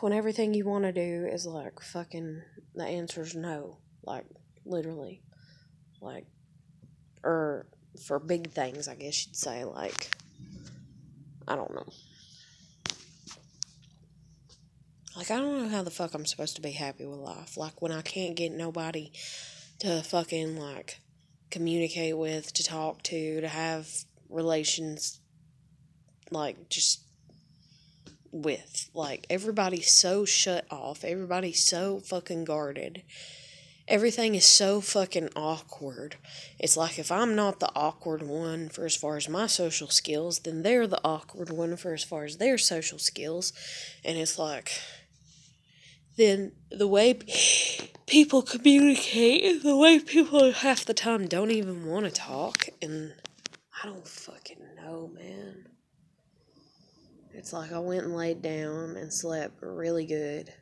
when everything you want to do is like fucking the answer's no, like literally, like, or for big things, I guess you'd say, like, I don't know. Like, I don't know how the fuck I'm supposed to be happy with life. Like, when I can't get nobody to fucking, like, communicate with, to talk to have relations, like, just with. Like, everybody's so shut off. Everybody's so fucking guarded. Everything is so fucking awkward. It's like if I'm not the awkward one for as far as my social skills, then they're the awkward one for as far as their social skills. And it's like, then the way people communicate, the way people half the time don't even want to talk, and I don't fucking know, man. It's like I went and laid down and slept really good.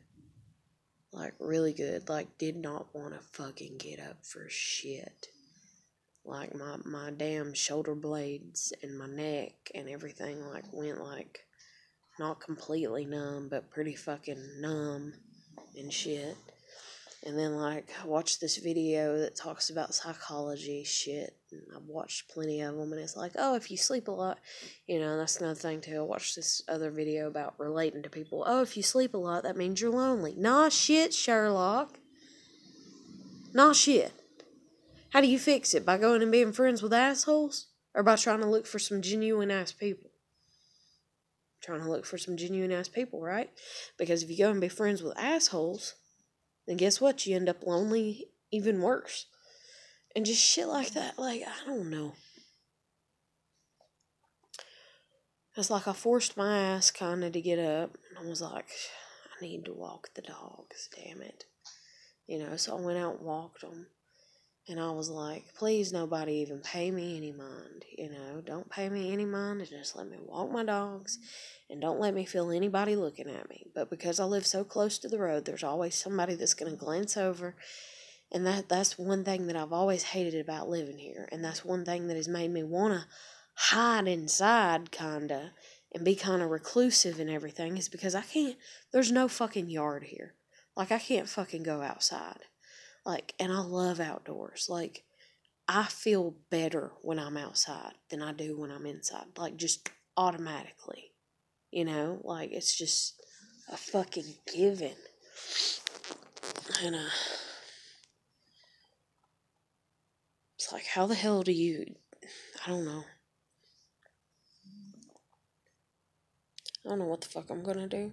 Like, really good. Like, did not want to fucking get up for shit. Like, my damn shoulder blades and my neck and everything, like, went, like, not completely numb, but pretty fucking numb and shit. And then, like, I watched this video that talks about psychology shit. And I've watched plenty of them, and it's like, oh, if you sleep a lot, that's another thing, too. I watched this other video about relating to people. Oh, if you sleep a lot, that means you're lonely. Nah, shit, Sherlock. Nah, shit. How do you fix it? By going and being friends with assholes? Or by trying to look for some genuine ass people? Trying to look for some genuine ass people, right? Because if you go and be friends with assholes, then guess what? You end up lonely even worse. And just shit like that. Like, I don't know. It's like I forced my ass kind of to get up. And I was like, I need to walk the dogs, damn it. So I went out and walked them. And I was like, please, nobody even pay me any mind. Don't pay me any mind and just let me walk my dogs. And don't let me feel anybody looking at me. But because I live so close to the road, there's always somebody that's going to glance over. And that's one thing that I've always hated about living here. And that's one thing that has made me want to hide inside, kind of, and be kind of reclusive and everything, is because I can't, there's no fucking yard here. Like, I can't fucking go outside. Like, and I love outdoors. Like, I feel better when I'm outside than I do when I'm inside. Like, just automatically. Like, it's just a fucking given. And, it's like, how the hell do you, I don't know. I don't know what the fuck I'm gonna do.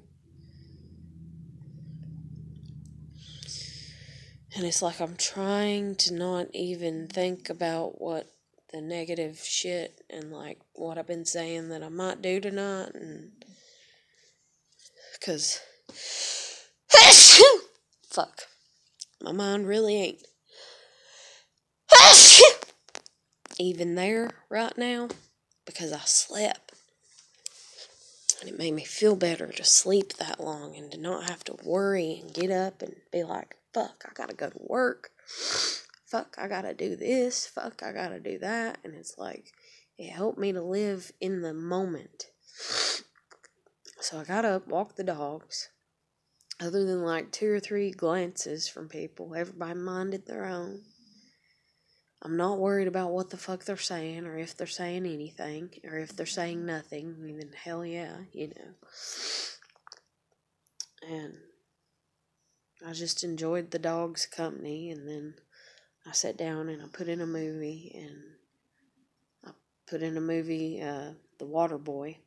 And it's like I'm trying to not even think about what the negative shit and like what I've been saying that I might do tonight, and because fuck, my mind really ain't even there right now because I slept. And it made me feel better to sleep that long and to not have to worry and get up and be like, fuck, I gotta go to work. Fuck, I gotta do this. Fuck, I gotta do that. And it's like, it helped me to live in the moment. So I got up, walked the dogs. Other than like 2 or 3 glances from people, everybody minded their own. I'm not worried about what the fuck they're saying, or if they're saying anything, or if they're saying nothing. I mean, then hell yeah, And I just enjoyed the dog's company, and then I sat down and I put in a movie, The Water Boy,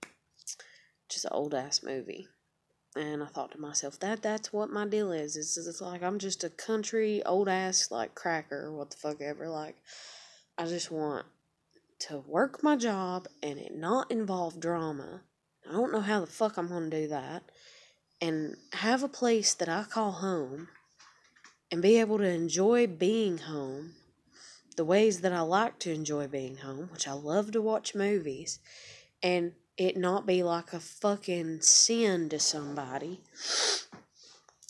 which is an old-ass movie. And I thought to myself, that's what my deal is. It's like I'm just a country, old-ass, like, cracker, what the fuck ever, like, I just want to work my job and it not involve drama. I don't know how the fuck I'm going to do that. And have a place that I call home and be able to enjoy being home the ways that I like to enjoy being home, which I love to watch movies, and it not be like a fucking sin to somebody.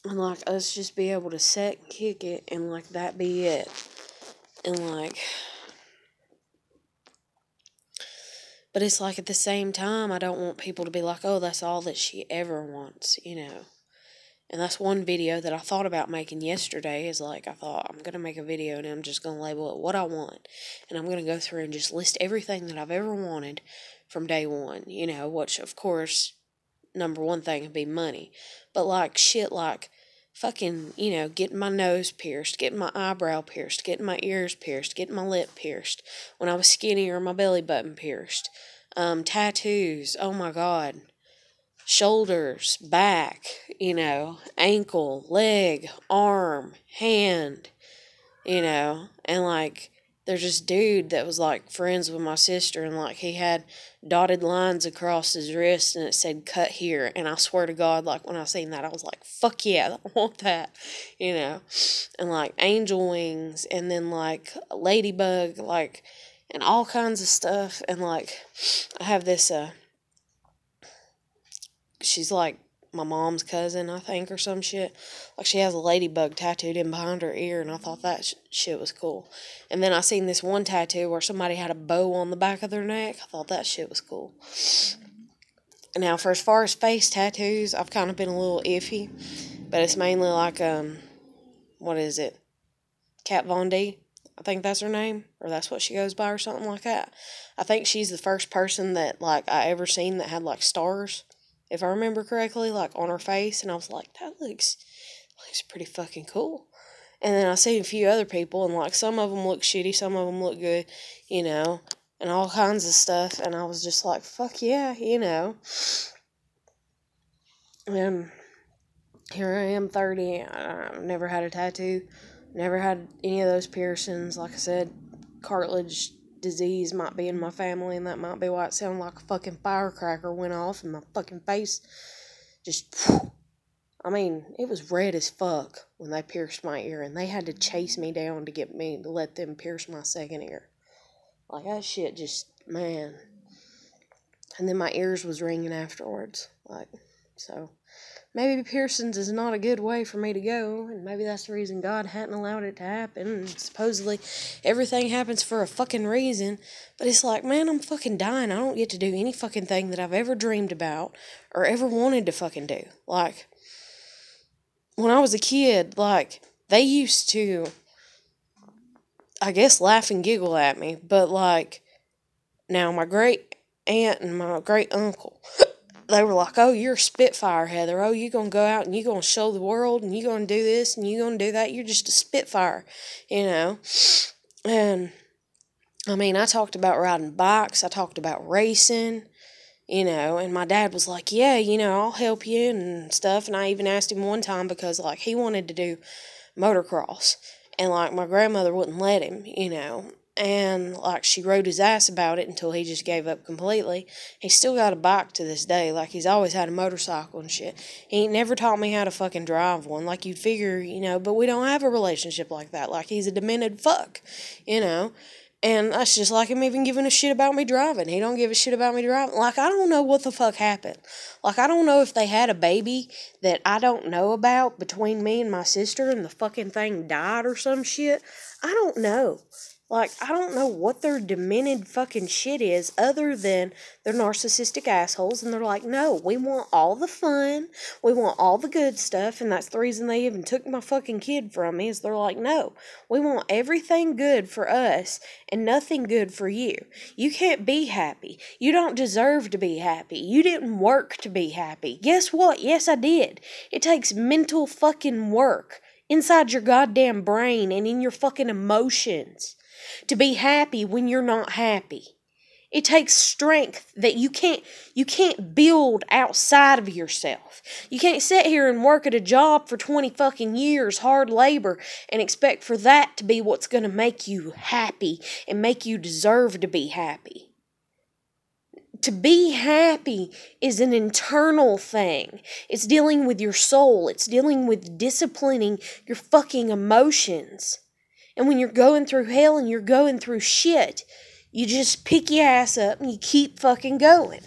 And like us just be able to sit and kick it and like that be it. And like, But it's like at the same time, I don't want people to be like, oh, that's all that she ever wants, And that's one video that I thought about making yesterday is like, I thought I'm going to make a video and I'm just going to label it what I want. And I'm going to go through and just list everything that I've ever wanted from day one, which of course, number one thing would be money. But like shit like fucking, getting my nose pierced, getting my eyebrow pierced, getting my ears pierced, getting my lip pierced. When I was skinnier, my belly button pierced. Tattoos, oh my God. Shoulders, back, ankle, leg, arm, hand, and like there's this dude that was like friends with my sister and like he had dotted lines across his wrist and it said cut here, and I swear to God, like when I seen that I was like, fuck yeah, I want that, and like angel wings and then like a ladybug, like, and all kinds of stuff. And like I have this she's like my mom's cousin, I think, or some shit. Like, she has a ladybug tattooed in behind her ear, and I thought that shit was cool. And then I seen this one tattoo where somebody had a bow on the back of their neck. I thought that shit was cool. Now, for as far as face tattoos, I've kind of been a little iffy, but it's mainly like, what is it? Kat Von D? I think that's her name, or that's what she goes by, or something like that. I think she's the first person that, like, I ever seen that had, like, stars, if I remember correctly, like, on her face, and I was like, that looks pretty fucking cool. And then I seen a few other people, and, like, some of them look shitty, some of them look good, and all kinds of stuff, and I was just like, fuck yeah, And here I am, 30, I've never had a tattoo, never had any of those piercings. Like I said, cartilage disease might be in my family, and that might be why it sounded like a fucking firecracker went off and my fucking face just, I mean, it was red as fuck when they pierced my ear, and they had to chase me down to get me to let them pierce my second ear. Like, that shit just, man. And then my ears was ringing afterwards. Like, so maybe piercings is not a good way for me to go, and maybe that's the reason God hadn't allowed it to happen, and supposedly everything happens for a fucking reason. But it's like, man, I'm fucking dying. I don't get to do any fucking thing that I've ever dreamed about or ever wanted to fucking do. Like, when I was a kid, like, they used to, I guess, laugh and giggle at me, but like, now my great aunt and my great uncle, they were like, oh, you're a Spitfire, Heather. Oh, you're going to go out and you're going to show the world and you're going to do this and you're going to do that. You're just a Spitfire, And, I mean, I talked about riding bikes. I talked about racing, and my dad was like, yeah, I'll help you and stuff. And I even asked him one time because, like, he wanted to do motocross. And, like, my grandmother wouldn't let him, And, like, she rode his ass about it until he just gave up completely. He's still got a bike to this day. Like, he's always had a motorcycle and shit. He ain't never taught me how to fucking drive one. Like, you'd figure, but we don't have a relationship like that. Like, he's a demented fuck, And that's just like him even giving a shit about me driving. He don't give a shit about me driving. Like, I don't know what the fuck happened. Like, I don't know if they had a baby that I don't know about between me and my sister and the fucking thing died or some shit. I don't know. Like, I don't know what their demented fucking shit is other than they're narcissistic assholes, and they're like, no, we want all the fun, we want all the good stuff, and that's the reason they even took my fucking kid from me, is they're like, no, we want everything good for us and nothing good for you. You can't be happy. You don't deserve to be happy. You didn't work to be happy. Guess what? Yes, I did. It takes mental fucking work inside your goddamn brain and in your fucking emotions to be happy when you're not happy. It takes strength that you can't build outside of yourself. You can't sit here and work at a job for 20 fucking years, hard labor, and expect for that to be what's going to make you happy and make you deserve to be happy. To be happy is an internal thing. It's dealing with your soul. It's dealing with disciplining your fucking emotions. And when you're going through hell and you're going through shit, you just pick your ass up and you keep fucking going.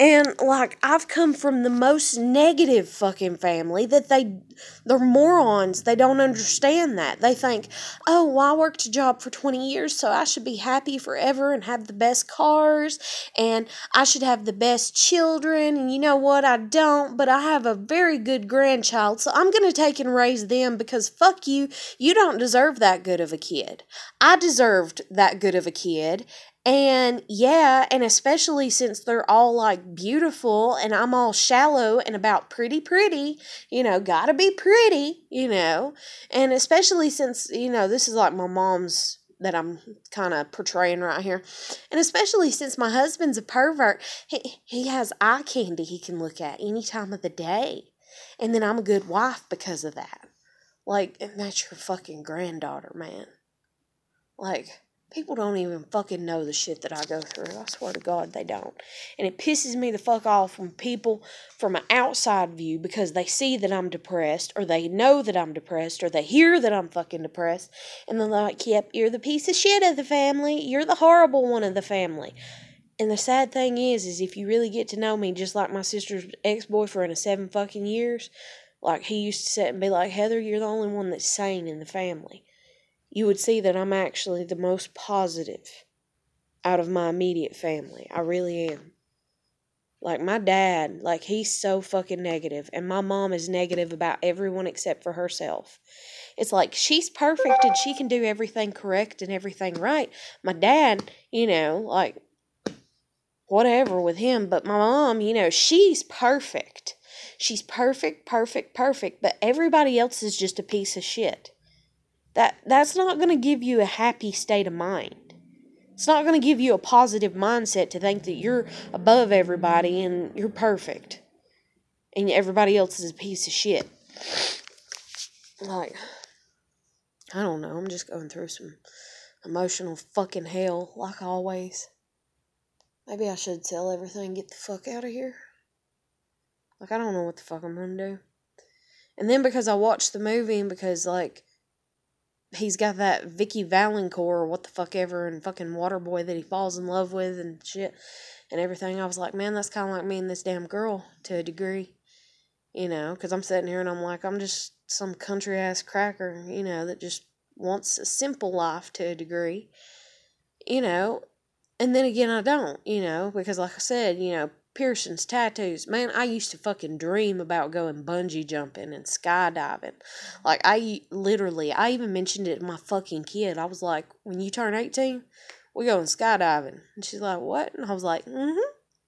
And, like, I've come from the most negative fucking family that they're morons. They don't understand that. They think, oh, well, I worked a job for 20 years, so I should be happy forever and have the best cars, and I should have the best children, and you know what? I don't, but I have a very good grandchild, so I'm going to take and raise them because fuck you. You don't deserve that good of a kid. I deserved that good of a kid. And yeah, and especially since they're all like beautiful and I'm all shallow and about pretty, gotta be pretty, and especially since, this is like my mom's that I'm kind of portraying right here. And especially since my husband's a pervert, he has eye candy he can look at any time of the day. And then I'm a good wife because of that. Like, and that's your fucking granddaughter, man. Like, people don't even fucking know the shit that I go through. I swear to God, they don't. And it pisses me the fuck off when people from an outside view, because they see that I'm depressed, or they know that I'm depressed, or they hear that I'm fucking depressed, and they're like, yep, you're the piece of shit of the family. You're the horrible one of the family. And the sad thing is if you really get to know me, just like my sister's ex-boyfriend of 7 fucking years, like, he used to sit and be like, Heather, you're the only one that's sane in the family. You would see that I'm actually the most positive out of my immediate family. I really am. Like, my dad, like, he's so fucking negative, and my mom is negative about everyone except for herself. It's like, she's perfect and she can do everything correct and everything right. My dad, like, whatever with him, but my mom, she's perfect. She's perfect, but everybody else is just a piece of shit. That's not going to give you a happy state of mind. It's not going to give you a positive mindset to think that you're above everybody and you're perfect. And everybody else is a piece of shit. Like, I don't know. I'm just going through some emotional fucking hell, like always. Maybe I should sell everything and get the fuck out of here. Like, I don't know what the fuck I'm going to do. And then because I watched the movie and because, like, he's got that Vicky Valancourt or what the fuck ever and fucking Waterboy that he falls in love with and shit and everything. I was like, man, that's kind of like me and this damn girl to a degree, because I'm sitting here and I'm like, I'm just some country ass cracker, that just wants a simple life to a degree, and then again, I don't, because like I said, piercings, tattoos. Man, I used to fucking dream about going bungee jumping and skydiving. Like, I even mentioned it to my fucking kid. I was like, when you turn 18, we're going skydiving. And she's like, what? And I was like,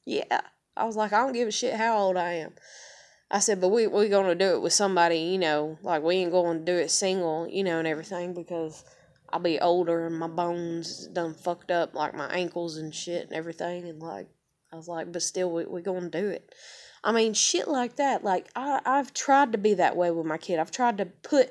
yeah. I was like, I don't give a shit how old I am. I said, but we going to do it with somebody, like, we ain't going to do it single, and everything, because I'll be older and my bones done fucked up, like my ankles and shit and everything, and like, I was like, but still, we're going to do it. I mean, shit like that. Like, I've tried to be that way with my kid. I've tried to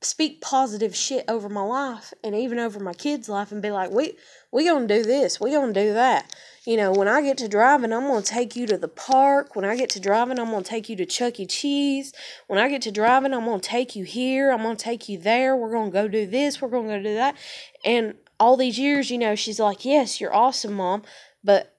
speak positive shit over my life and even over my kid's life and be like, we going to do this. We going to do that. When I get to driving, I'm going to take you to the park. When I get to driving, I'm going to take you to Chuck E. Cheese. When I get to driving, I'm going to take you here. I'm going to take you there. We're going to go do this. We're going to go do that. And all these years, she's like, yes, you're awesome, Mom. But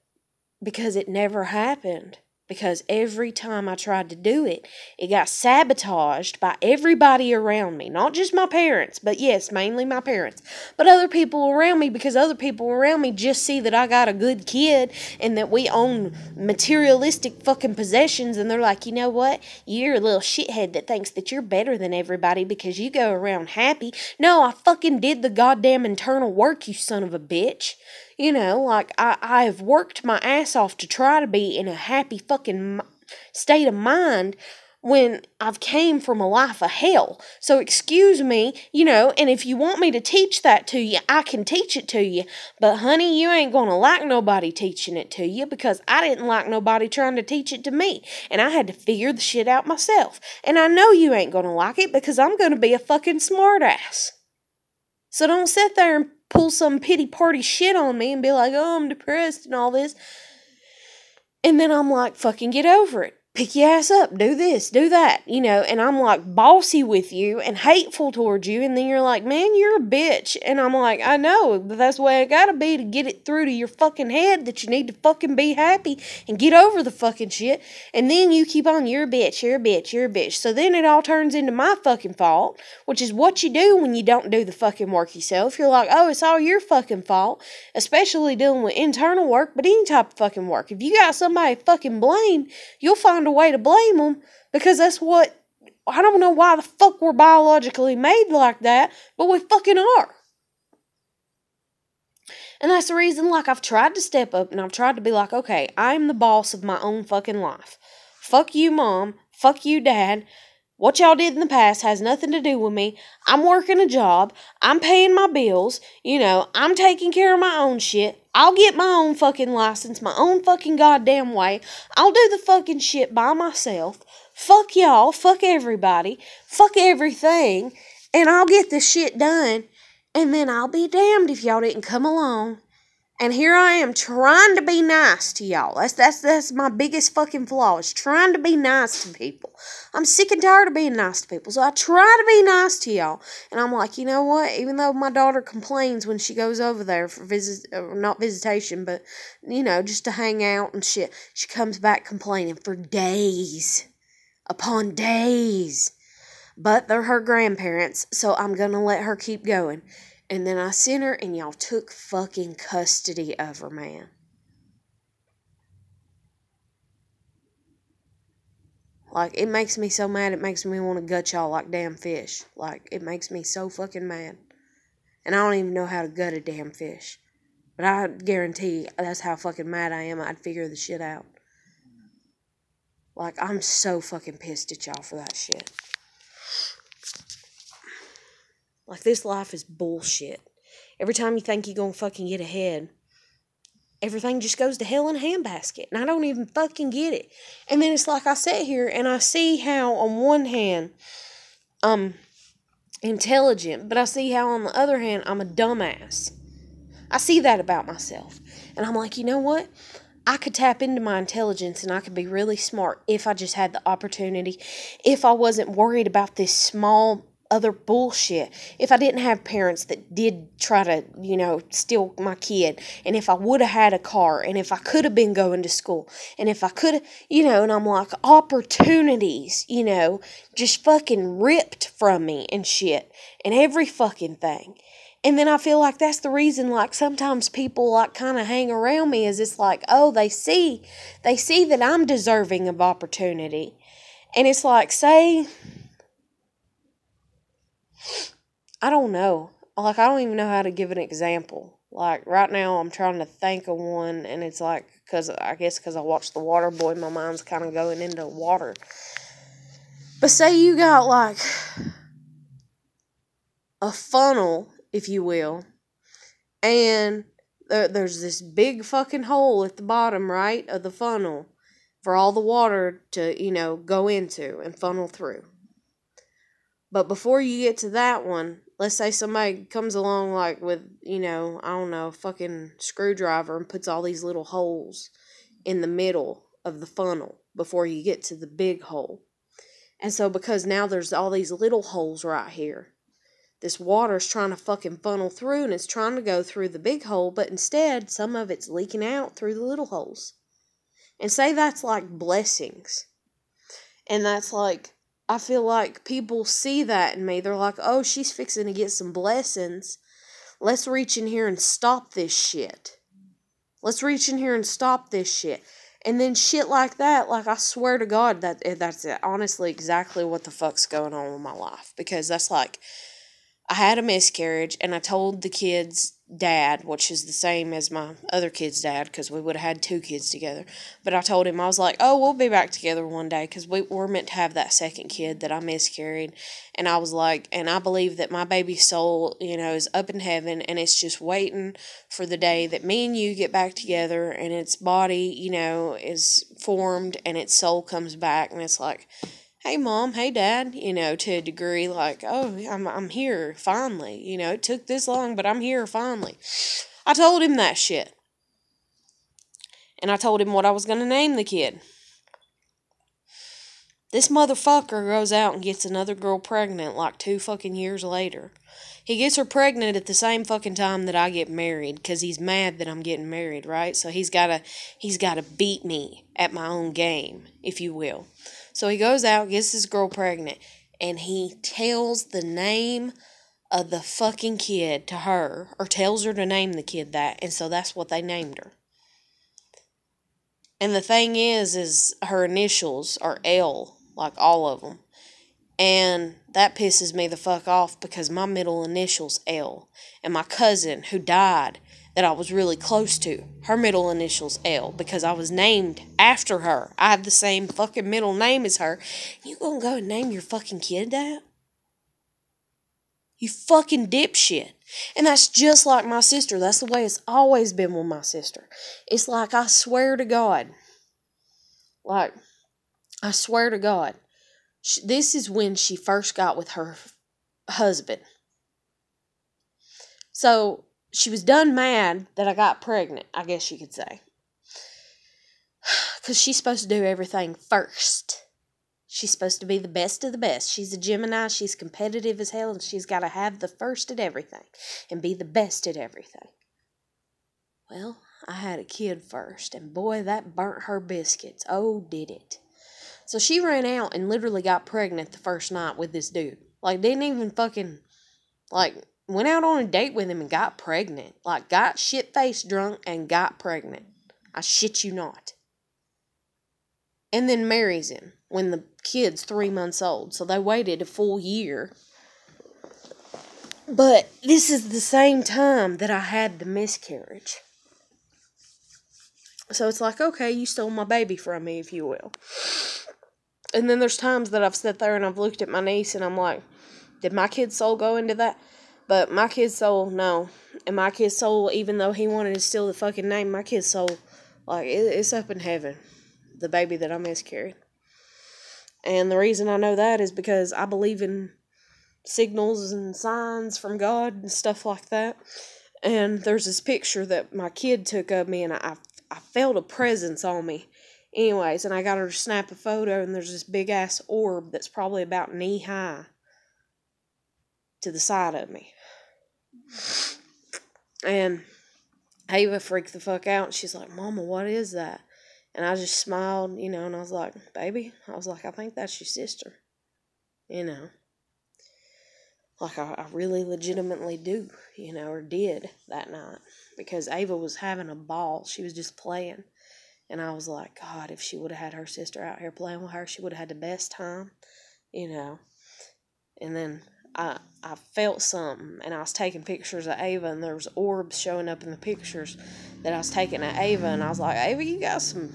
because it never happened. Because every time I tried to do it, it got sabotaged by everybody around me. Not just my parents, but yes, mainly my parents. But other people around me, because other people around me just see that I got a good kid and that we own materialistic fucking possessions. And they're like, you know what? You're a little shithead that thinks that you're better than everybody because you go around happy. No, I fucking did the goddamn internal work, you son of a bitch. Like, I have worked my ass off to try to be in a happy fucking state of mind when I've came from a life of hell. So excuse me, and if you want me to teach that to you, I can teach it to you. But honey, you ain't gonna like nobody teaching it to you because I didn't like nobody trying to teach it to me. And I had to figure the shit out myself. And I know you ain't gonna like it because I'm gonna be a fucking smartass. So don't sit there and pull some pity party shit on me and be like, oh, I'm depressed and all this. And then I'm like, fucking get over it. pick your ass up, do this, do that, and I'm like bossy with you and hateful towards you, and then you're like, man, you're a bitch, and I'm like, I know, but that's the way it gotta be to get it through to your fucking head that you need to fucking be happy and get over the fucking shit, and then you keep on, you're a bitch, you're a bitch, you're a bitch, so then it all turns into my fucking fault, which is what you do when you don't do the fucking work yourself. You're like, oh, it's all your fucking fault, especially dealing with internal work, but any type of fucking work. If you got somebody fucking blame, you'll find a way to blame them, because that's what, I don't know why the fuck we're biologically made like that, but we fucking are. And that's the reason, like, I've tried to step up and I've tried to be like, okay, I'm the boss of my own fucking life. Fuck you, Mom. Fuck you, Dad. What y'all did in the past has nothing to do with me. I'm working a job. I'm paying my bills. I'm taking care of my own shit. I'll get my own fucking license, my own fucking goddamn way. I'll do the fucking shit by myself. Fuck y'all. Fuck everybody. Fuck everything. And I'll get this shit done. And then I'll be damned if y'all didn't come along. And here I am trying to be nice to y'all. That's my biggest fucking flaw, is trying to be nice to people. I'm sick and tired of being nice to people, so I try to be nice to y'all. And I'm like, you know what? Even though my daughter complains when she goes over there for not visitation, but, just to hang out and shit, she comes back complaining for days upon days. But they're her grandparents, so I'm gonna let her keep going. And then I sent her, and y'all took fucking custody of her, man. Like, it makes me so mad, it makes me want to gut y'all like damn fish. Like, it makes me so fucking mad. And I don't even know how to gut a damn fish. But I guarantee that's how fucking mad I am. I'd figure the shit out. Like, I'm so fucking pissed at y'all for that shit. Like, this life is bullshit. Every time you think you're gonna fucking get ahead, everything just goes to hell in a handbasket. And I don't even fucking get it. And then it's like I sit here and I see how, on one hand, I'm intelligent, but I see how, on the other hand, I'm a dumbass. I see that about myself. And I'm like, you know what? I could tap into my intelligence and I could be really smart if I just had the opportunity. If I wasn't worried about this small other bullshit. If I didn't have parents that did try to, steal my kid, and if I would have had a car, and if I could have been going to school, and if I could have, and I'm like, opportunities, just fucking ripped from me and shit, and every fucking thing. And then I feel like that's the reason, like, sometimes people, like, kind of hang around me, is it's like, oh, they see that I'm deserving of opportunity. And it's like, say, I don't know. Like, I don't even know how to give an example. Like, right now, I'm trying to think of one, and it's like, because I watched The Water Boy, my mind's kind of going into water. But say you got, like, a funnel, if you will, and there's this big fucking hole at the bottom, right, of the funnel for all the water to, go into and funnel through. But before you get to that one, let's say somebody comes along, like, with, I don't know, a fucking screwdriver and puts all these little holes in the middle of the funnel before you get to the big hole. And so because now there's all these little holes right here, this water's trying to fucking funnel through, and it's trying to go through the big hole, but instead some of it's leaking out through the little holes. And say that's like blessings. And that's like, I feel like people see that in me. They're like, oh, she's fixing to get some blessings. Let's reach in here and stop this shit. Let's reach in here and stop this shit. And then shit like that, like, I swear to God, that's honestly exactly what the fuck's going on with my life. Because that's like, I had a miscarriage, and I told the kid's dad, which is the same as my other kid's dad, because we would have had 2 kids together. But I told him, I was like, oh, we'll be back together one day, because we're meant to have that second kid that I miscarried. And I was like, and I believe that my baby's soul, is up in heaven, and it's just waiting for the day that me and you get back together, and its body, is formed, and its soul comes back, and it's like, hey, Mom, hey, Dad, to a degree, like, oh, I'm here, finally, it took this long, but I'm here, finally. I told him that shit. And I told him what I was going to name the kid. This motherfucker goes out and gets another girl pregnant like 2 fucking years later. He gets her pregnant at the same fucking time that I get married, because he's mad that I'm getting married, right? So he's gotta beat me at my own game, if you will. So he goes out, gets this girl pregnant, and he tells the name of the fucking kid to her, or tells her to name the kid that, and so that's what they named her. And the thing is her initials are L, like all of them. And that pisses me the fuck off, because my middle initial's L. And my cousin, who died, that I was really close to, her middle initial's L, because I was named after her. I have the same fucking middle name as her. You gonna go and name your fucking kid that? You fucking dipshit. And that's just like my sister. That's the way it's always been with my sister. It's like, I swear to God. Like, I swear to God. This is when she first got with her husband. So, she was done mad that I got pregnant, I guess you could say. Because she's supposed to do everything first. She's supposed to be the best of the best. She's a Gemini, she's competitive as hell, and she's got to have the first at everything. And be the best at everything. Well, I had a kid first, and boy, that burnt her biscuits. Oh, did it. So she ran out and literally got pregnant the first night with this dude. Like, didn't even fucking, like, went out on a date with him and got pregnant. Like, got shit-faced drunk and got pregnant. I shit you not. And then marries him when the kid's 3 months old. So they waited a full year. But this is the same time that I had the miscarriage. So it's like, okay, you stole my baby from me, if you will. And then there's times that I've sat there and I've looked at my niece and I'm like, did my kid's soul go into that? But my kid's soul, no. And my kid's soul, even though he wanted to steal the fucking name, my kid's soul, like, it's up in heaven. The baby that I miscarried. And the reason I know that is because I believe in signals and signs from God and stuff like that. And there's this picture that my kid took of me, and I felt a presence on me. Anyways, and I got her to snap a photo, and there's this big-ass orb that's probably about knee-high to the side of me. And Ava freaked the fuck out, and she's like, Mama, what is that? And I just smiled, you know, and I was like, baby, I think that's your sister, you know. Like, I really legitimately do, you know, or did that night. Because Ava was having a ball. She was just playing. And I was like, God, if she would have had her sister out here playing with her, she would have had the best time, you know. And then I felt something, and I was taking pictures of Ava, and there was orbs showing up in the pictures that I was taking of Ava, and I was like, Ava, you got some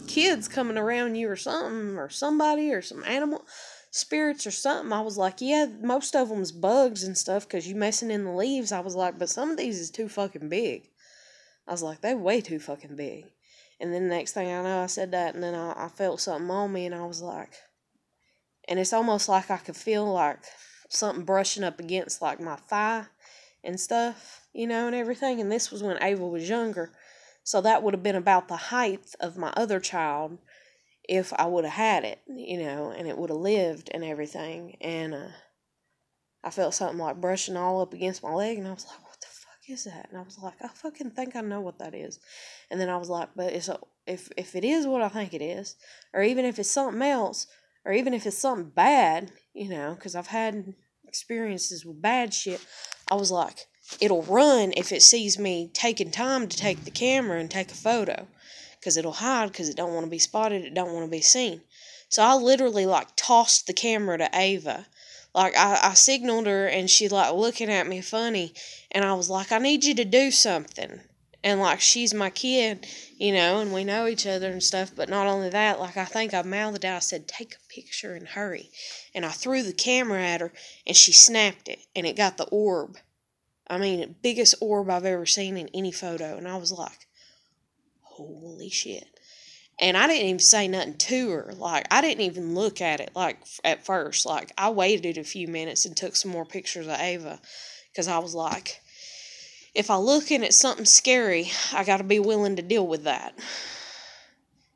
kids coming around you or something, or somebody, or some animal spirits or something. I was like, yeah, most of them's bugs and stuff, because you messing in the leaves. I was like, but some of these is too fucking big. I was like, they're way too fucking big. And then the next thing I know, I said that, and then I felt something on me, and I was like, and it's almost like I could feel like something brushing up against like my thigh and stuff, you know, and everything. And this was when Ava was younger. So that would have been about the height of my other child if I would have had it, you know, and it would have lived and everything. And I felt something like brushing all up against my leg, and I was like, what the fuck is that? And I was like, I fucking think I know what that is. And then I was like, but if it is what I think it is, or even if it's something else, or even if it's something bad, you know, because I've had experiences with bad shit, I was like, it'll run if it sees me taking time to take the camera and take a photo, because it'll hide, because it don't want to be spotted, it don't want to be seen. So I literally, like, tossed the camera to Ava. Like, I signaled her, and she, like, looking at me funny, and I was like, I need you to do something. And, like, she's my kid, you know, and we know each other and stuff. But not only that, like, I think I mouthed out, I said, take a picture and hurry. And I threw the camera at her, and she snapped it. And it got the orb. I mean, biggest orb I've ever seen in any photo. And I was like, holy shit. And I didn't even say nothing to her. Like, I didn't even look at it, like, at first. Like, I waited a few minutes and took some more pictures of Ava. Because I was like, if I'm looking at something scary, I got to be willing to deal with that.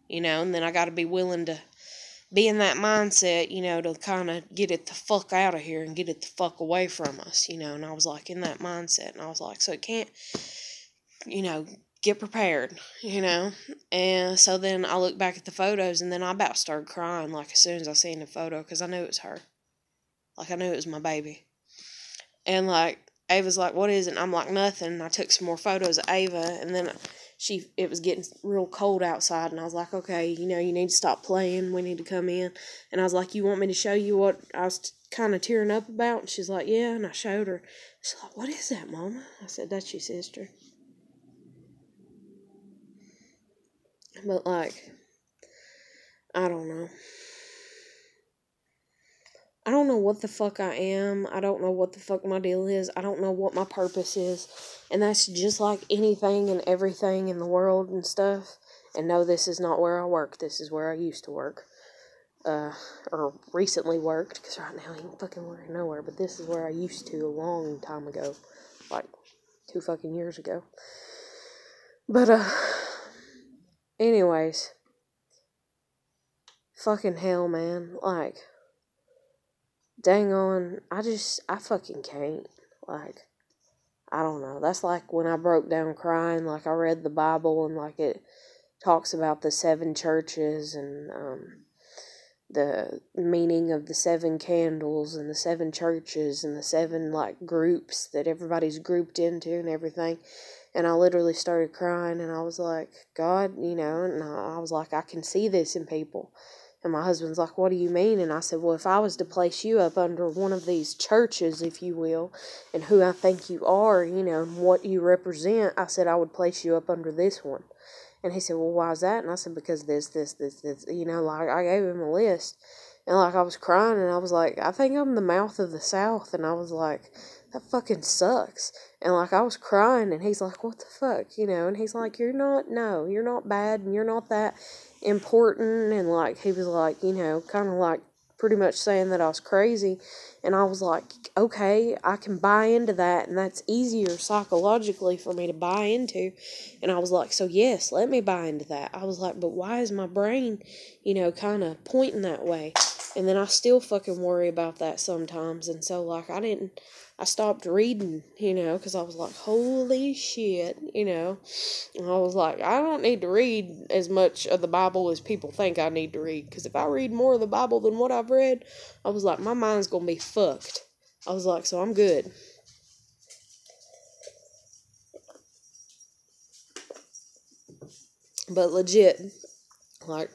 You know, and then I got to be willing to be in that mindset, to kind of get it the fuck out of here and get it the fuck away from us, and I was like in that mindset, and I was like, so it can't, you know, get prepared, and so then I looked back at the photos, and then I about started crying, like, as soon as I seen the photo, because I knew it was her, like, I knew it was my baby, and, like, Ava's like, what is it? And I'm like, nothing, and I took some more photos of Ava, and then it was getting real cold outside, and I was like, okay, you need to stop playing, we need to come in, and I was like, you want me to show you what I was kind of tearing up about? And she's like, yeah, and I showed her. She's like, what is that, Mama? I said, that's your sister. But, like, I don't know. I don't know what the fuck I am. I don't know what the fuck my deal is. I don't know what my purpose is. And that's just like anything and everything in the world and stuff. And no, this is not where I work. This is where I used to work. Or recently worked. Because right now I ain't fucking working nowhere. But this is where I used to a long time ago. Like 2 fucking years ago. But, anyways. Fucking hell, man. Like, dang on, I fucking can't. Like, I don't know. That's like when I broke down crying, like I read the Bible and like it talks about the 7 churches and the meaning of the 7 candles and the 7 churches and the 7 like groups that everybody's grouped into and everything. And I literally started crying and I was like, God, and I was like, I can see this in people. And my husband's like, what do you mean? And I said, well, if I was to place you up under one of these churches, if you will, and who I think you are, and what you represent, I said, I would place you up under this one. And he said, well, why is that? And I said, because this, like I gave him a list. And like I was crying and I was like, I think I'm the mouth of the South. And I was like, that fucking sucks. And like I was crying and he's like, what the fuck? And he's like, you're not bad and you're not that important. And like he was like, kind of like pretty much saying that I was crazy. And I was like, okay, I can buy into that, and that's easier psychologically for me to buy into. And I was like, so yes, let me buy into that. I was like, but why is my brain, kind of pointing that way? And then I still fucking worry about that sometimes. And so like I stopped reading, because I was like, holy shit, And I was like, I don't need to read as much of the Bible as people think I need to read. Because if I read more of the Bible than what I've read, I was like, my mind's going to be fucked. I was like, so I'm good. But legit, like,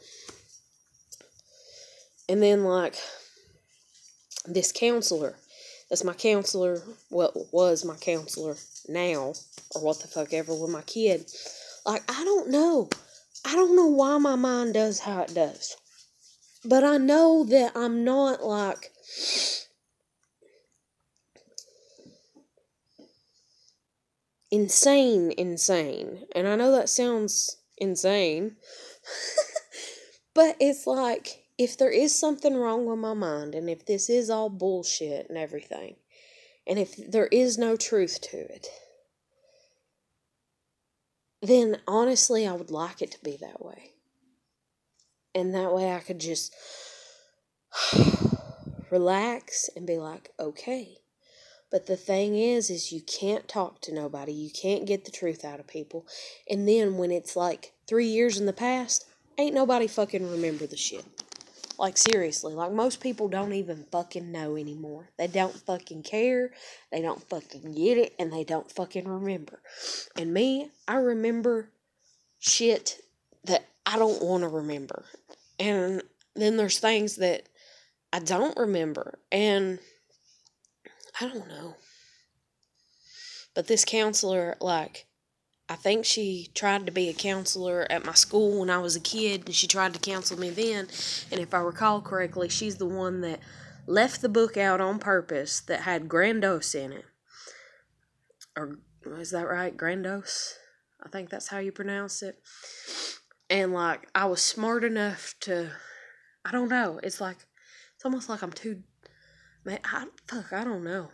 and then like, this counselor, that's my counselor, was my counselor now, or what the fuck ever, with my kid. Like, I don't know why my mind does how it does. But I know that I'm not like insane. And I know that sounds insane. But it's like, if there is something wrong with my mind, and if this is all bullshit and everything, and if there is no truth to it, then honestly, I would like it to be that way. And that way I could just relax and be like, okay. But the thing is you can't talk to nobody. You can't get the truth out of people. And then when it's like 3 years in the past, ain't nobody fucking remember the shit. Like, seriously, like, most people don't even fucking know anymore. They don't fucking care, they don't fucking get it, and they don't fucking remember. And me, I remember shit that I don't want to remember. And then there's things that I don't remember, and I don't know. But this counselor, like, I think she tried to be a counselor at my school when I was a kid, and she tried to counsel me then. And if I recall correctly, she's the one that left the book out on purpose that had Grandos in it. Or, is that right? Grandos? I think that's how you pronounce it. And, like, I was smart enough to, I don't know. It's almost like I'm too, man, I don't know.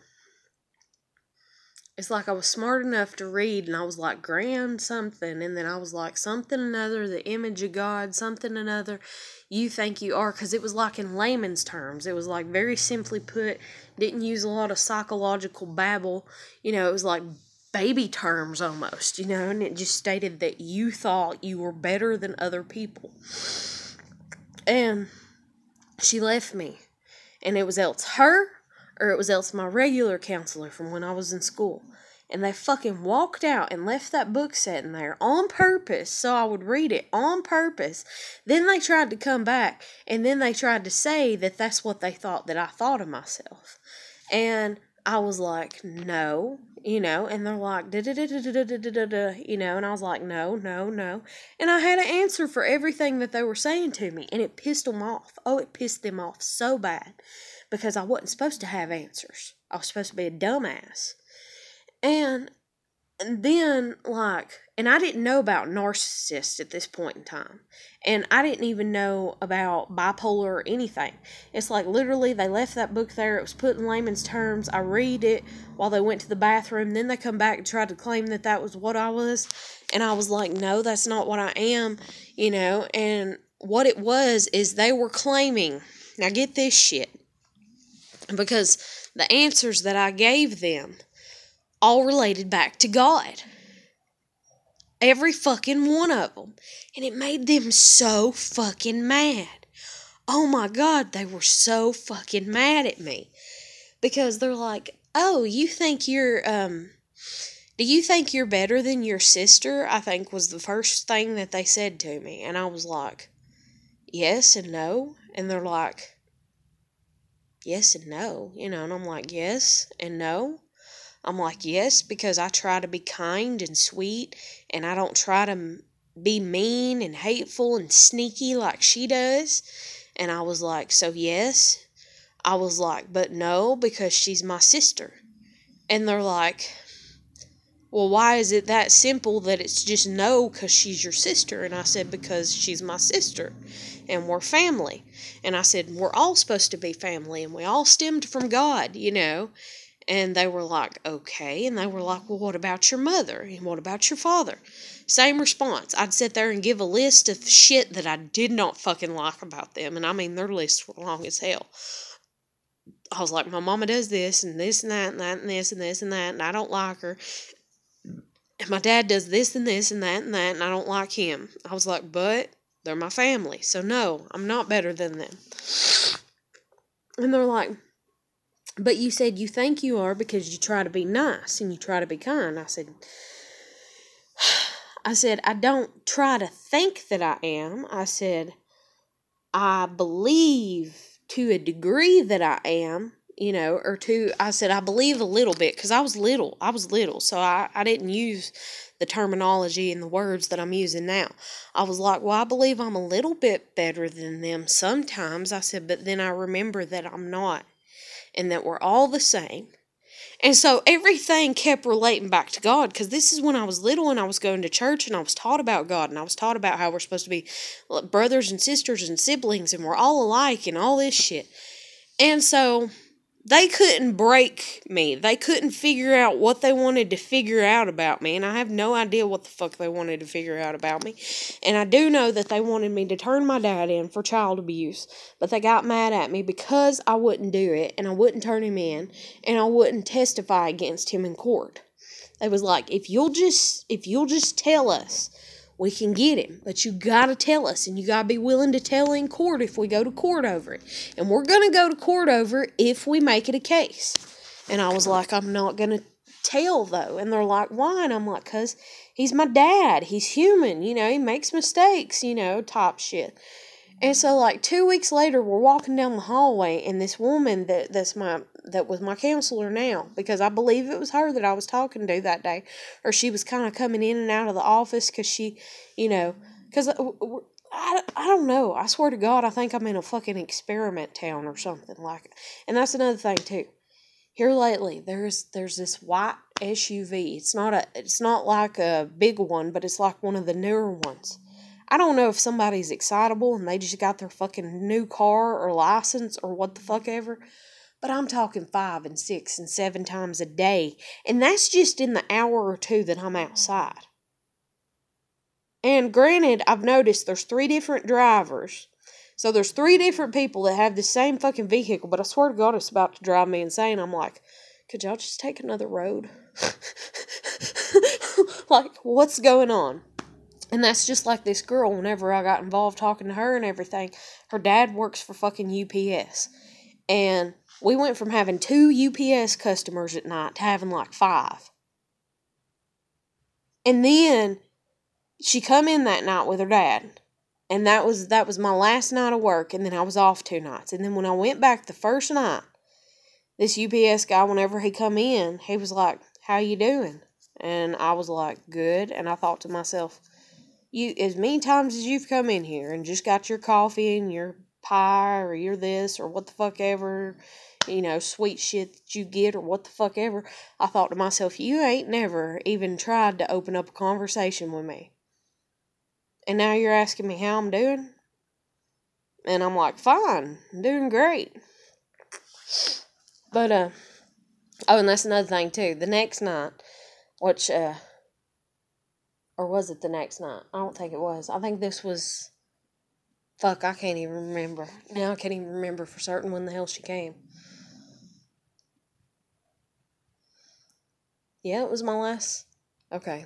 It's like I was smart enough to read, and I was like, grand something, and then I was like, something another, the image of God, something another, you think you are, because it was like in layman's terms. It was like very simply put, didn't use a lot of psychological babble, it was like baby terms almost, and it just stated that you thought you were better than other people. And she left me, and it was else her, or it was else my regular counselor from when I was in school. And they fucking walked out and left that book sitting there on purpose so I would read it on purpose. Then they tried to come back, and then they tried to say that that's what they thought that I thought of myself. And I was like, no, and they're like, da-da-da-da-da-da-da-da, and I was like, no, no, no. And I had an answer for everything that they were saying to me, and it pissed them off. Oh, it pissed them off so bad, because I wasn't supposed to have answers. I was supposed to be a dumbass. And then, and I didn't know about narcissists at this point in time. And I didn't even know about bipolar or anything. It's like literally they left that book there. It was put in layman's terms. I read it while they went to the bathroom. Then they come back and tried to claim that that was what I was. And I was like, no, that's not what I am, And what it was is they were claiming, now get this shit, because the answers that I gave them all related back to God. Every fucking one of them. And it made them so fucking mad. Oh my God, they were so fucking mad at me. Because they're like, oh, you think you're, do you think you're better than your sister? I think was the first thing that they said to me. And I was like, yes and no. And they're like, yes and no. And I'm like, yes and no. I'm like, yes, because I try to be kind and sweet, and I don't try to be mean and hateful and sneaky like she does. And I was like, so yes. I was like, but no, because she's my sister. And they're like, well, why is it that simple that it's just no, because she's your sister? And I said, because she's my sister, and we're family. And I said, we're all supposed to be family, and we all stemmed from God, And they were like, okay. And they were like, well, what about your mother? And what about your father? Same response. I'd sit there and give a list of shit that I did not fucking like about them. And I mean, their lists were long as hell. I was like, my mama does this and this and that and that and this and this and that, and I don't like her. And my dad does this and this and that, and I don't like him. I was like, but they're my family. So no, I'm not better than them. And they're like, but you said you think you are because you try to be nice and you try to be kind. I said, I don't try to think that I am. I said, I believe to a degree that I am, I said, I believe a little bit, because I was little, so I didn't use the terminology and the words that I'm using now. I was like, well, I believe I'm a little bit better than them sometimes. I said, but then I remember that I'm not, and that we're all the same. And so everything kept relating back to God, because this is when I was little and I was going to church and I was taught about God, and I was taught about how we're supposed to be brothers and sisters and siblings and we're all alike and all this shit. And so they couldn't break me. They couldn't figure out what they wanted to figure out about me, and I have no idea what the fuck they wanted to figure out about me. And I do know that they wanted me to turn my dad in for child abuse, but they got mad at me because I wouldn't do it, and I wouldn't turn him in, and I wouldn't testify against him in court. They was like, if you'll just tell us, we can get him, but you gotta tell us, and you gotta be willing to tell in court if we go to court over it. And we're gonna go to court over it if we make it a case. And I was like, I'm not gonna tell, though. And they're like, why? And I'm like, because he's my dad. He's human, he makes mistakes, top shit. And so, 2 weeks later, we're walking down the hallway, and this woman that was my counselor now, because I believe it was her that I was talking to that day, or she was kind of coming in and out of the office, because she, because I don't know. I swear to God, I think I'm in a fucking experiment town or something like. And that's another thing too. Here lately, there's this white SUV. It's not like a big one, but it's like one of the newer ones. I don't know if somebody's excitable and they just got their fucking new car or license or what the fuck ever, But I'm talking 5 and 6 and 7 times a day. And that's just in the hour or two that I'm outside. And granted, I've noticed there's 3 different drivers. So there's 3 different people that have the same fucking vehicle. But I swear to God, it's about to drive me insane. I'm like, could y'all just take another road? Like, what's going on? And that's just like this girl, whenever I got involved talking to her and everything, her dad works for fucking UPS. And we went from having 2 UPS customers at night to having like 5. And then she come in that night with her dad. And that was my last night of work, and then I was off 2 nights. And then when I went back the first night, this UPS guy, whenever he come in, he was like, "How you doing?" And I was like, "Good." And I thought to myself, you, as many times as you've come in here and just got your coffee and your pie or your this or what the fuck ever, sweet shit that you get or what the fuck ever, I thought to myself, you ain't never even tried to open up a conversation with me. And now you're asking me how I'm doing? And I'm like, fine, I'm doing great. But, oh, and that's another thing, too. The next night, which, or was it the next night? I don't think it was. I think this was, I can't even remember. Now I can't even remember for certain when the hell she came. Yeah, it was my last, okay.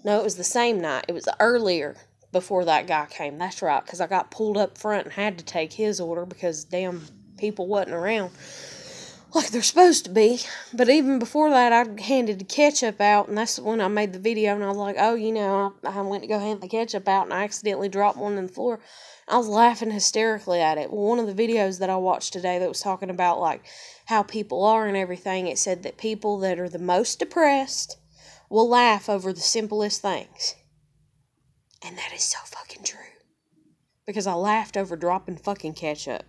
No, it was the same night. It was earlier before that guy came. That's right, because I got pulled up front and had to take his order because damn people wasn't around like they're supposed to be. But even before that, I handed the ketchup out, and that's when I made the video, and I was like, oh, I went to go hand the ketchup out, and I accidentally dropped one on the floor. I was laughing hysterically at it. Well, one of the videos that I watched today that was talking about, like, how people are and everything, it said that people that are the most depressed will laugh over the simplest things. And that is so fucking true. Because I laughed over dropping fucking ketchup.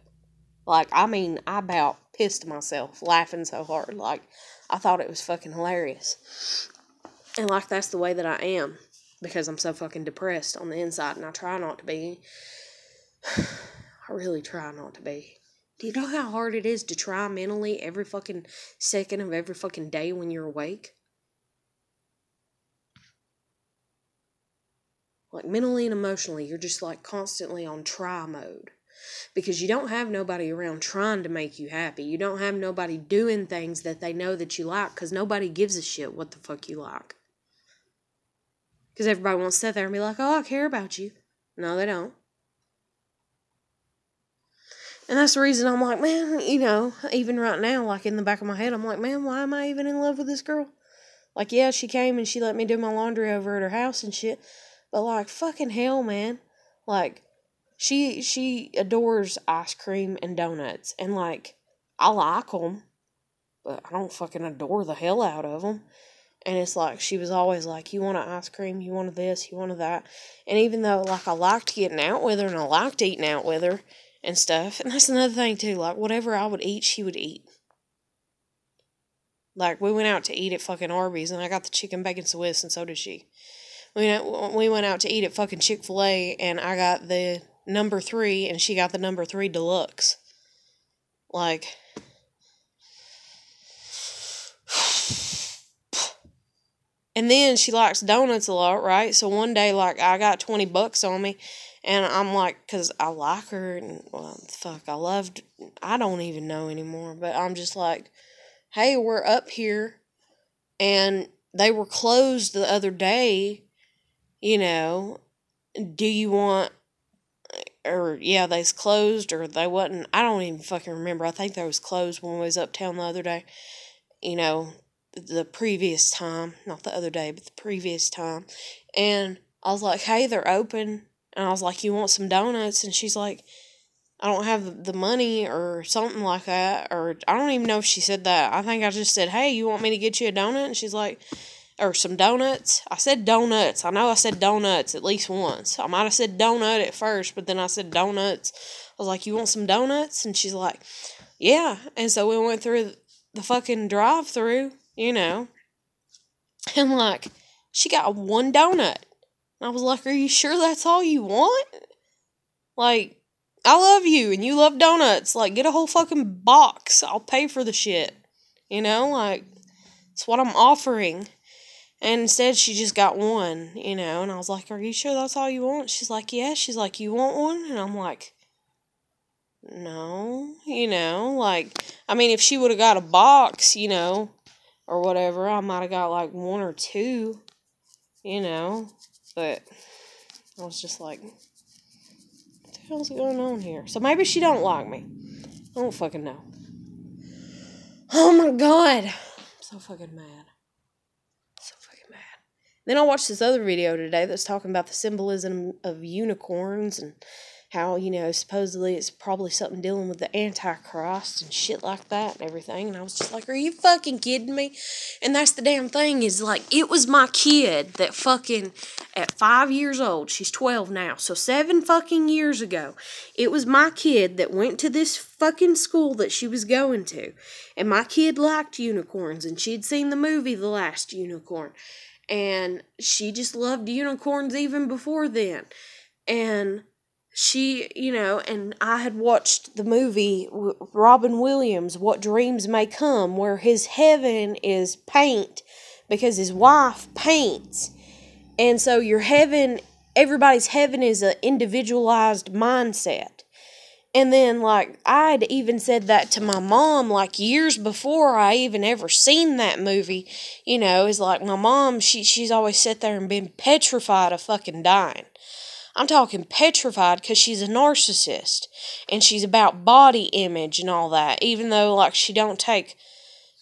Like, I about pissed myself laughing so hard. Like, I thought it was fucking hilarious. And, like, that's the way that I am. Because I'm so fucking depressed on the inside. And I try not to be. I really try not to be. Do you know how hard it is to try mentally every fucking second of every fucking day when you're awake? Like, mentally and emotionally, you're just, like, constantly on try mode. Because you don't have nobody around trying to make you happy. You don't have nobody doing things that they know that you like. Because nobody gives a shit what the fuck you like. Because everybody wants to sit there and be like, oh, I care about you. No, they don't. And that's the reason I'm like, man, even right now, like, in the back of my head, I'm like, man, why am I even in love with this girl? Like, yeah, she came and she let me do my laundry over at her house and shit. But, like, fucking hell, man. Like, she adores ice cream and donuts. And, like, I like them. But I don't fucking adore the hell out of them. And it's like, she was always like, you want an ice cream? You want this? You want that? And even though, like, I liked getting out with her and I liked eating out with her and stuff. And that's another thing, too. Like, whatever I would eat, she would eat. Like, we went out to eat at fucking Arby's and I got the chicken bacon Swiss and so did she. We went out to eat at fucking Chick-fil-A, and I got the number 3, and she got the number 3 deluxe. Like, and then she likes donuts a lot, right? So one day, like, I got $20 on me, and I'm like, because I like her, and, well, fuck, I don't even know anymore, but I'm just like, hey, we're up here, and they were closed the other day. Do you want, or, yeah, they's closed, or they wasn't, I don't even fucking remember. I think they was closed when we was uptown the other day, the previous time, not the other day, but the previous time, and I was like, hey, they're open, and I was like, you want some donuts, and she's like, I don't have the money, or something like that, or, I don't even know if she said that. I think I just said, hey, you want me to get you a donut, and she's like, or some donuts. I said donuts. I know I said donuts at least once. I might have said donut at first, but then I said donuts. I was like, you want some donuts? And she's like, yeah. And so we went through the fucking drive-thru, and, like, she got 1 donut. And I was like, are you sure that's all you want? Like, I love you and you love donuts. Like, get a whole fucking box. I'll pay for the shit. You know, like, it's what I'm offering. And instead, she just got one, you know, and I was like, are you sure that's all you want? She's like, yeah. She's like, you want one? And I'm like, no, you know, like, I mean, if she would have got a box, you know, or whatever, I might have got like one or two, you know, but I was just like, what the hell's going on here? So maybe she don't like me. I don't fucking know. Oh my god. I'm so fucking mad. So fucking mad. Then I watched this other video today that's talking about the symbolism of unicorns and how, you know, supposedly it's probably something dealing with the Antichrist and shit like that and everything. And I was just like, are you fucking kidding me? And that's the damn thing is, like, it was my kid that fucking, at 5 years old, she's 12 now, so 7 fucking years ago, it was my kid that went to this fucking school that she was going to. And my kid liked unicorns, and she'd seen the movie The Last Unicorn. And she just loved unicorns even before then. And she, you know, and I had watched the movie Robin Williams, What Dreams May Come, where his heaven is paint because his wife paints. And so your heaven, everybody's heaven is an individualized mindset. And then, like, I'd even said that to my mom, like, years before I even ever seen that movie, you know, is like, my mom, she's always sat there and been petrified of fucking dying. I'm talking petrified because she's a narcissist, and she's about body image and all that, even though, like, she don't take,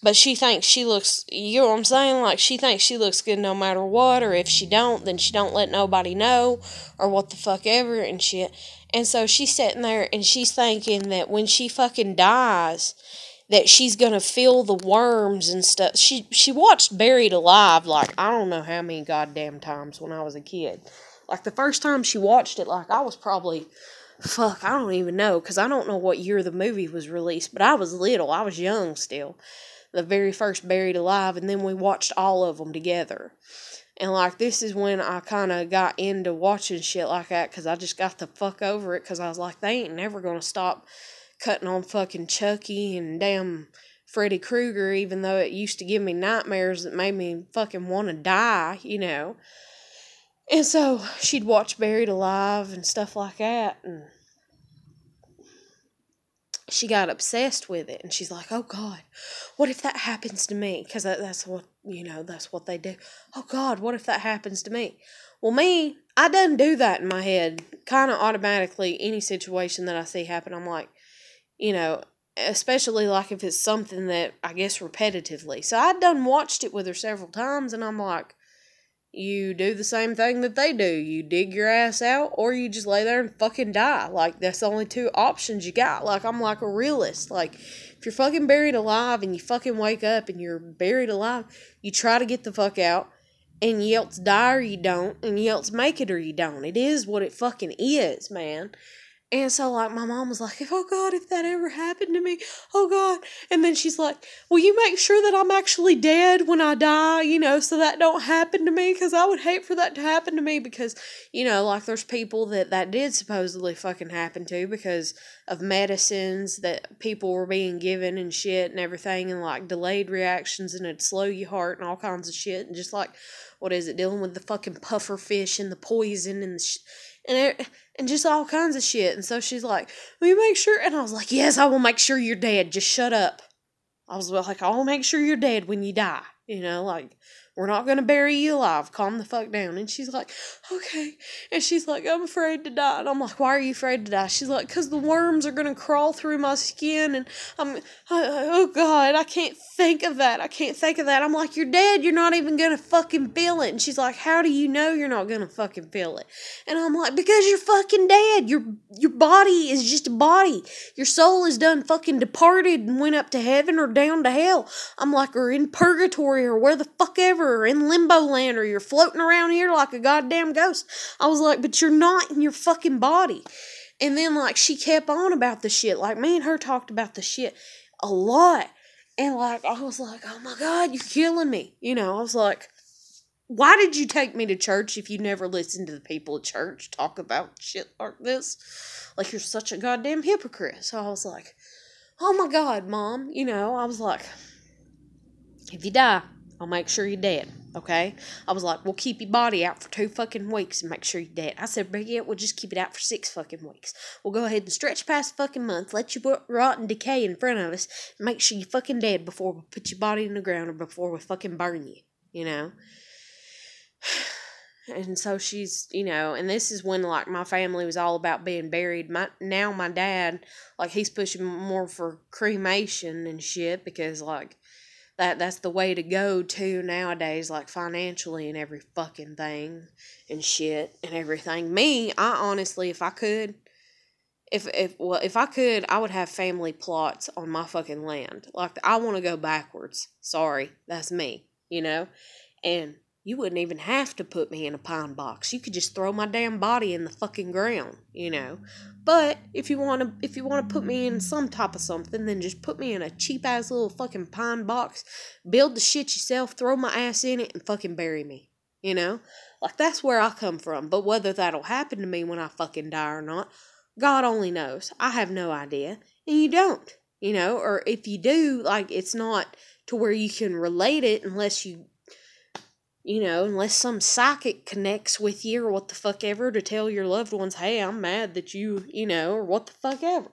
but she thinks she looks, you know what I'm saying, like, she thinks she looks good no matter what, or if she don't, then she don't let nobody know, or what the fuck ever, and shit. And so she's sitting there, and she's thinking that when she fucking dies, that she's gonna feel the worms and stuff. She watched Buried Alive, like, I don't know how many goddamn times when I was a kid. Like, the first time she watched it, like, I was probably, fuck, I don't even know, because I don't know what year the movie was released, but I was little, I was young still. The very first Buried Alive, and then we watched all of them together. And, like, this is when I kind of got into watching shit like that, because I just got the fuck over it, because I was like, they ain't never going to stop cutting on fucking Chucky and damn Freddy Krueger, even though it used to give me nightmares that made me fucking want to die, you know. And so she'd watch Buried Alive and stuff like that, and she got obsessed with it, and she's like, oh God, what if that happens to me? Because that's what, you know, that's what they do. Oh God, what if that happens to me? Well, me, I done do that in my head, kind of automatically. Any situation that I see happen, I'm like, you know, especially like if it's something that I guess repetitively. So I done watched it with her several times, and I'm like, you do the same thing that they do. You dig your ass out, or you just lay there and fucking die. Like, that's the only two options you got. Like, I'm like a realist. Like, if you're fucking buried alive and you fucking wake up and you're buried alive, you try to get the fuck out, and you else die or you don't, and you else make it or you don't. It is what it fucking is, man. And so, like, my mom was like, oh, God, if that ever happened to me, oh, God. And then she's like, will you make sure that I'm actually dead when I die, you know, so that don't happen to me? Because I would hate for that to happen to me because, you know, like, there's people that did supposedly fucking happen to because of medicines that people were being given and shit and everything, and, like, delayed reactions, and it'd slow your heart and all kinds of shit. And just, like, what is it, dealing with the fucking puffer fish and the poison and the and just all kinds of shit. And so she's like, will you make sure? And I was like, yes, I will make sure you're dead. Just shut up. I was like, I'll make sure you're dead when you die. You know, like, we're not going to bury you alive. Calm the fuck down. And she's like, okay. And she's like, I'm afraid to die. And I'm like, why are you afraid to die? She's like, because the worms are going to crawl through my skin. And oh God, I can't think of that. I can't think of that. I'm like, you're dead. You're not even going to fucking feel it. And she's like, how do you know you're not going to fucking feel it? And I'm like, because you're fucking dead. Your body is just a body. Your soul is done fucking departed and went up to heaven or down to hell. I'm like, or in purgatory or where the fuck ever, or in limbo land, or you're floating around here like a goddamn ghost. I was like, but you're not in your fucking body. And then, like, she kept on about the shit. Like, me and her talked about the shit a lot. And, like, I was like, oh my God, you're killing me. You know, I was like, why did you take me to church if you never listened to the people at church talk about shit like this? Like, you're such a goddamn hypocrite. So I was like, oh my God, Mom. I was like, if you die, I'll make sure you're dead, okay? I was like, we'll keep your body out for 2 fucking weeks and make sure you're dead. I said, but yeah, we'll just keep it out for 6 fucking weeks. We'll go ahead and stretch past fucking month, let you rot and decay in front of us, and make sure you're fucking dead before we put your body in the ground or before we fucking burn you. And so she's, and this is when, like, my family was all about being buried. My dad, like, he's pushing more for cremation and shit because, like, that's the way to go, too, nowadays, like, financially and every fucking thing and shit and everything. Me, I honestly, if I could, if I could, I would have family plots on my fucking land. Like, I want to go backwards. Sorry, that's me, And you wouldn't even have to put me in a pine box. You could just throw my damn body in the fucking ground, But if you want to put me in some type of something, then just put me in a cheap ass little fucking pine box, build the shit yourself, throw my ass in it, and fucking bury me. Like, that's where I come from. But whether that'll happen to me when I fucking die or not, God only knows. I have no idea. And you don't, or if you do, like, it's not to where you can relate it unless unless some psychic connects with you or what the fuck ever to tell your loved ones, hey, I'm mad that you, or what the fuck ever.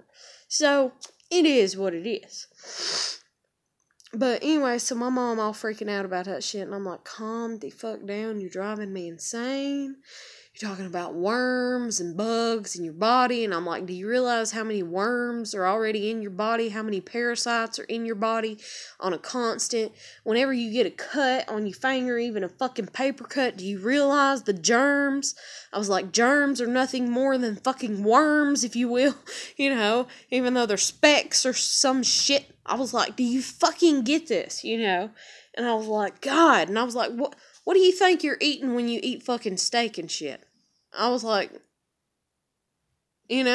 So, it is what it is. But anyway, so my mom all freaking out about that shit, and I'm like, calm the fuck down, you're driving me insane. You're talking about worms and bugs in your body, and I'm like, do you realize how many worms are already in your body? How many parasites are in your body on a constant? Whenever you get a cut on your finger, even a fucking paper cut, do you realize the germs? I was like, germs are nothing more than fucking worms, if you will, even though they're specks or some shit. I was like, do you fucking get this, And I was like, God, and I was like, what do you think you're eating when you eat fucking steak and shit? I was like, and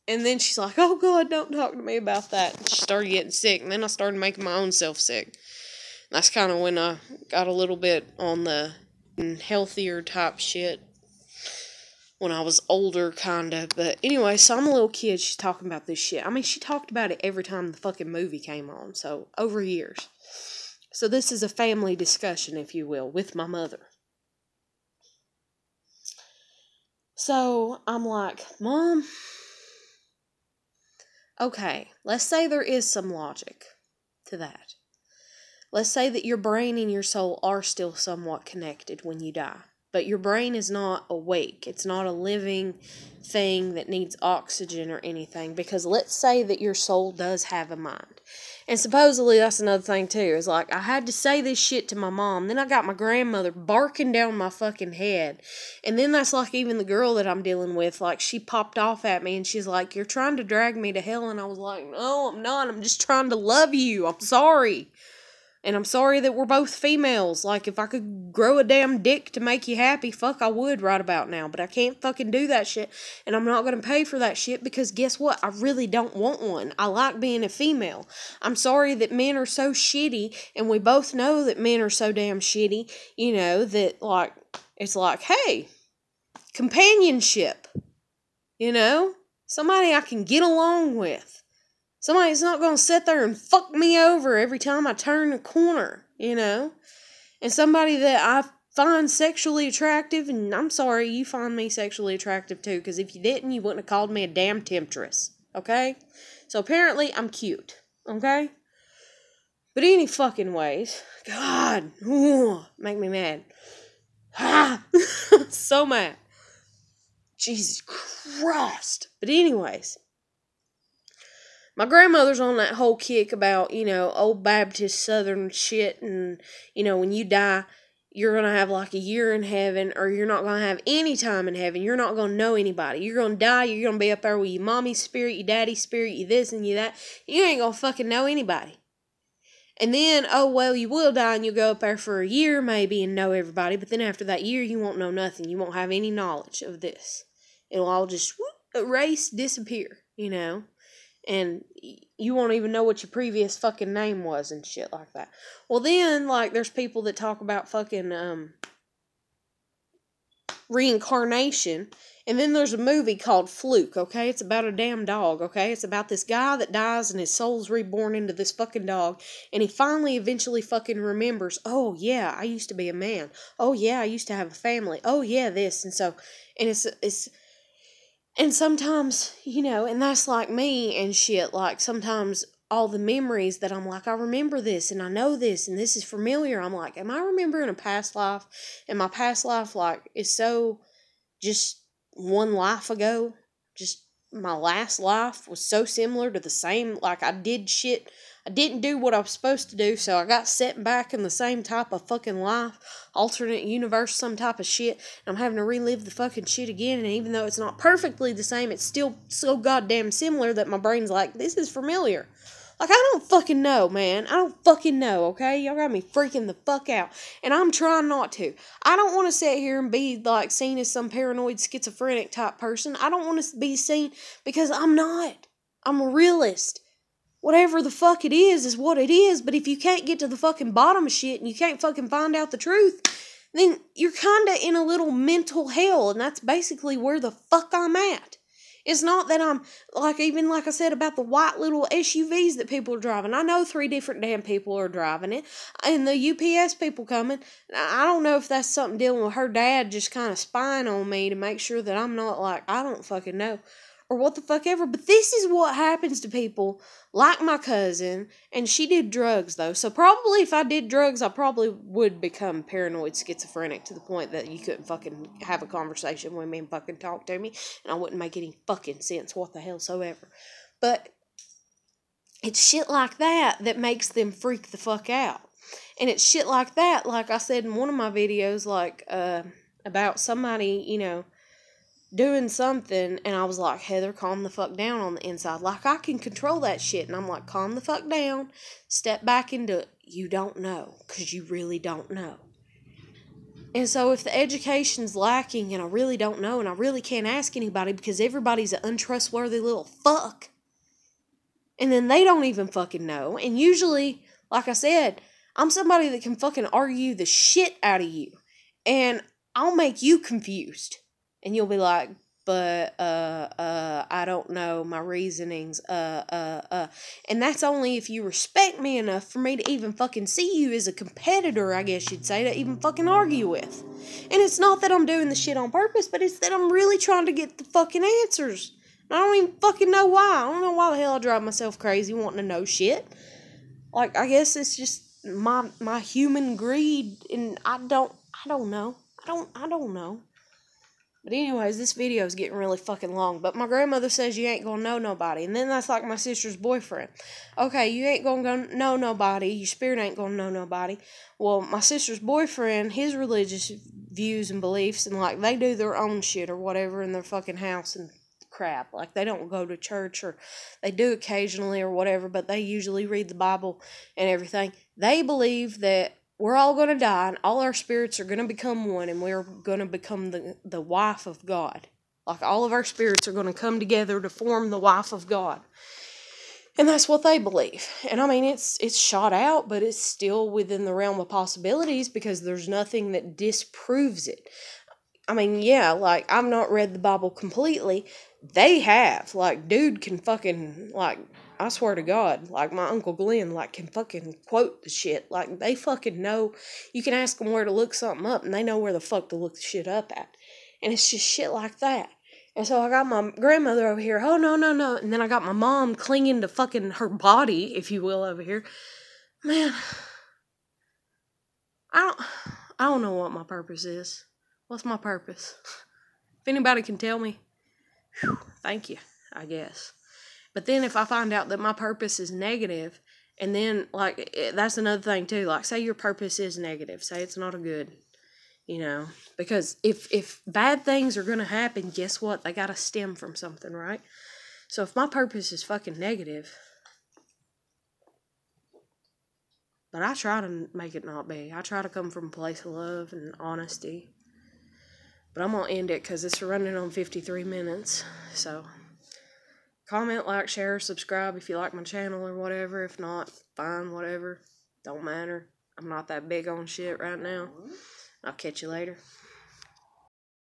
then she's like, oh God, don't talk to me about that. And she started getting sick, and then I started making my own self sick. And that's kind of when I got a little bit on the healthier type shit when I was older, kind of. But anyway, so I'm a little kid, she's talking about this shit. I mean, she talked about it every time the fucking movie came on, so over years. So this is a family discussion, if you will, with my mother. So I'm like, Mom, okay, let's say there is some logic to that. Let's say that your brain and your soul are still somewhat connected when you die. But your brain is not awake. It's not a living thing that needs oxygen or anything. Because let's say that your soul does have a mind. And supposedly that's another thing too. Is like, I had to say this shit to my mom. Then I got my grandmother barking down my fucking head. And then that's like even the girl that I'm dealing with. Like, she popped off at me and she's like, you're trying to drag me to hell. And I was like, no, I'm not. I'm just trying to love you. I'm sorry. And I'm sorry that we're both females. Like, if I could grow a damn dick to make you happy, fuck, I would right about now. But I can't fucking do that shit. And I'm not going to pay for that shit because guess what? I really don't want one. I like being a female. I'm sorry that men are so shitty. And we both know that men are so damn shitty. That, like, it's like, hey, companionship. Somebody I can get along with. Somebody's not going to sit there and fuck me over every time I turn a corner, And somebody that I find sexually attractive, and I'm sorry, you find me sexually attractive too, because if you didn't, you wouldn't have called me a damn temptress, okay? So apparently, I'm cute, okay? But any fucking ways, God, make me mad. So mad. Jesus Christ. But anyways, my grandmother's on that whole kick about, old Baptist Southern shit, and, when you die, you're going to have like a year in heaven, or you're not going to have any time in heaven. You're not going to know anybody. You're going to die, you're going to be up there with your mommy's spirit, your daddy's spirit, you this and you that. You ain't going to fucking know anybody. And then, oh, well, you will die and you'll go up there for a year maybe and know everybody, but then after that year, you won't know nothing. You won't have any knowledge of this. It'll all just erase, disappear, and you won't even know what your previous fucking name was and shit like that. Well, then, like, there's people that talk about fucking, reincarnation, and then there's a movie called Fluke, okay? It's about a damn dog, okay? It's about this guy that dies and his soul's reborn into this fucking dog, and he finally eventually fucking remembers, oh yeah, I used to be a man. Oh yeah, I used to have a family. Oh yeah, this, and so, and it's, and sometimes, and that's like me and shit, like, sometimes all the memories that I'm like, I remember this, and I know this, and this is familiar, I'm like, am I remembering a past life? And my past life, like, is so just one life ago. Just my last life was so similar to the same, like, I didn't do what I was supposed to do, so I got set back in the same type of fucking life, alternate universe, some type of shit, and I'm having to relive the fucking shit again, and even though it's not perfectly the same, it's still so goddamn similar that my brain's like, this is familiar. Like, I don't fucking know, man. I don't fucking know, okay? Y'all got me freaking the fuck out. And I'm trying not to. I don't want to sit here and be, like, seen as some paranoid schizophrenic type person. I don't want to be seen, because I'm not. I'm a realist. Whatever the fuck it is what it is, but if you can't get to the fucking bottom of shit and you can't fucking find out the truth, then you're kinda in a little mental hell, and that's basically where the fuck I'm at. It's not that I'm, like, even like I said about the white little SUVs that people are driving. I know 3 different damn people are driving it. And the UPS people coming. I don't know if that's something dealing with her dad just kind of spying on me to make sure that I'm not, like, I don't fucking know. Or what the fuck ever. But this is what happens to people like my cousin. And she did drugs, though. So probably if I did drugs, I probably would become paranoid schizophrenic to the point that you couldn't fucking have a conversation with me and fucking talk to me. And I wouldn't make any fucking sense what the hell so ever. But it's shit like that that makes them freak the fuck out. And it's shit like that, like I said in one of my videos, like, about somebody, doing something, and I was like, Heather, calm the fuck down on the inside. Like, I can control that shit, and I'm like, calm the fuck down, step back into, you don't know, because you really don't know. And so if the education's lacking, and I really don't know, and I really can't ask anybody, because everybody's an untrustworthy little fuck, and then they don't even fucking know, and usually, like I said, I'm somebody that can fucking argue the shit out of you, and I'll make you confused. And you'll be like, but, I don't know my reasonings, And that's only if you respect me enough for me to even fucking see you as a competitor, I guess you'd say, to even fucking argue with. And it's not that I'm doing the shit on purpose, but it's that I'm really trying to get the fucking answers. I don't even fucking know why. I don't know why the hell I drive myself crazy wanting to know shit. Like, I guess it's just my human greed, and I don't know. I don't know. But anyways, this video is getting really fucking long. But my grandmother says you ain't gonna know nobody. And then that's like my sister's boyfriend. Okay, you ain't gonna go know nobody. Your spirit ain't gonna know nobody. Well, my sister's boyfriend, his religious views and beliefs, and like they do their own shit or whatever in their fucking house and crap. Like they don't go to church, or they do occasionally or whatever, but they usually read the Bible and everything. They believe that we're all going to die, and all our spirits are going to become one, and we're going to become the wife of God. Like, all of our spirits are going to come together to form the wife of God. And that's what they believe. And I mean, it's shot out, but it's still within the realm of possibilities, because there's nothing that disproves it. I mean, yeah, like, I've not read the Bible completely. They have. Like, dude can fucking, like, I swear to God, like, my Uncle Glenn, like, can fucking quote the shit. Like, they fucking know. You can ask them where to look something up, and they know where the fuck to look the shit up at. And it's just shit like that. And so I got my grandmother over here, oh, no, no, no. And then I got my mom clinging to fucking her body, if you will, over here. Man, I don't know what my purpose is. What's my purpose? If anybody can tell me, whew, thank you, I guess. But then if I find out that my purpose is negative, and then, like, that's another thing too, like, say your purpose is negative, say it's not a good, because if bad things are going to happen, guess what? They got to stem from something, right? So if my purpose is fucking negative, but I try to make it not be. I try to come from a place of love and honesty. But I'm going to end it because it's running on 53 minutes, so Comment, like, share, subscribe if you like my channel or whatever. If not, fine, whatever. Don't matter. I'm not that big on shit right now. I'll catch you later.